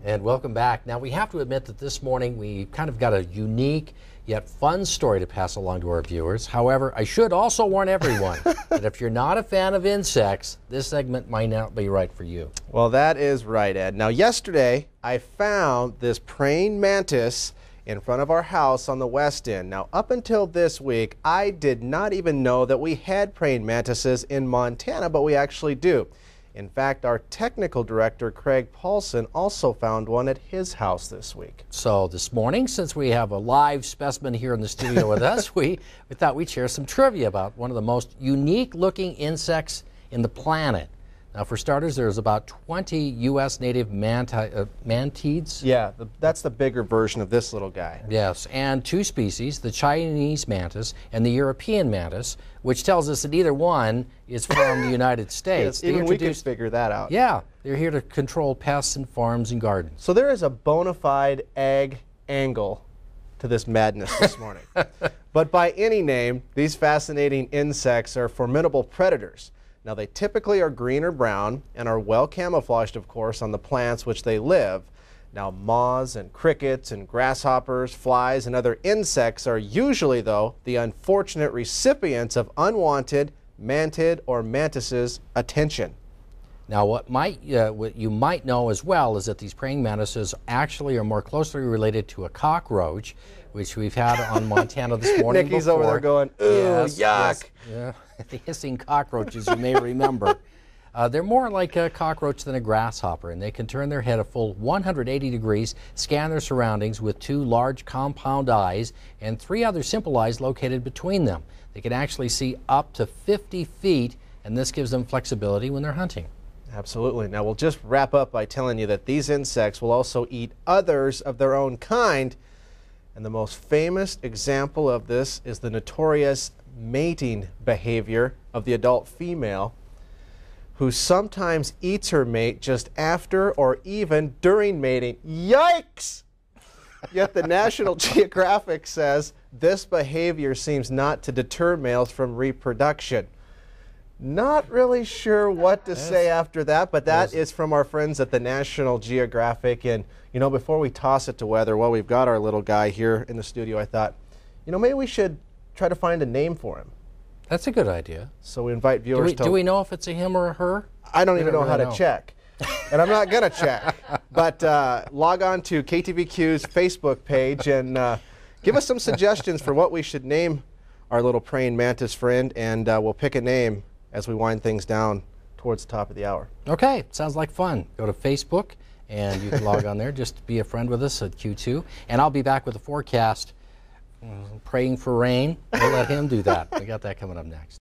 And welcome back. Now, we have to admit that this morning we kind of got a unique yet fun story to pass along to our viewers. However, I should also warn everyone that if you're not a fan of insects, this segment might not be right for you. Well, that is right, Ed. Now, yesterday I found this praying mantis in front of our house on the west end. Now, up until this week, I did not even know that we had praying mantises in Montana, but we actually do. In fact, our technical director, Craig Paulson, also found one at his house this week. So this morning, since we have a live specimen here in the studio with us, we thought we'd share some trivia about one of the most unique-looking insects in the planet. Now, for starters, there's about 20 U.S. native mantids. Yeah, that's the bigger version of this little guy. Yes, and two species, the Chinese mantis and the European mantis, which tells us that either one is from the United States. Yes, even we can figure that out. Yeah, they're here to control pests in farms and gardens. So there is a bona fide ag angle to this madness this morning. But by any name, these fascinating insects are formidable predators. Now, they typically are green or brown and are well camouflaged, of course, on the plants which they live. Now, moths and crickets and grasshoppers, flies, and other insects are usually, though, the unfortunate recipients of unwanted mantid or mantis's attention. Now, what you might know as well is that these praying mantises actually are more closely related to a cockroach, which we've had on Montana this morning. Nikki's over there going, ooh, yes, yuck. Yes. Yeah. The hissing cockroaches, you may remember. They're more like a cockroach than a grasshopper, and they can turn their head a full 180 degrees, scan their surroundings with two large compound eyes and three other simple eyes located between them. They can actually see up to 50 feet, and this gives them flexibility when they're hunting. Absolutely. Now, we'll just wrap up by telling you that these insects will also eat others of their own kind, and the most famous example of this is the notorious mating behavior of the adult female, who sometimes eats her mate just after or even during mating. Yikes! Yet the National Geographic says this behavior seems not to deter males from reproduction. Not really sure what to say after that, but that is from our friends at the National Geographic. And, you know, before we toss it to weather, while we've got our little guy here in the studio, I thought, you know, maybe we should try to find a name for him. That's a good idea. So we invite viewers do we know if it's a him or a her? I don't even know how to check. And I'm not going to check. But log on to KTVQ's Facebook page and give us some suggestions for what we should name our little praying mantis friend, and we'll pick a name as we wind things down towards the top of the hour. Okay, sounds like fun. Go to Facebook, and you can log on there. Just be a friend with us at Q2. And I'll be back with a forecast. Praying for rain. We'll let him do that. We got that coming up next.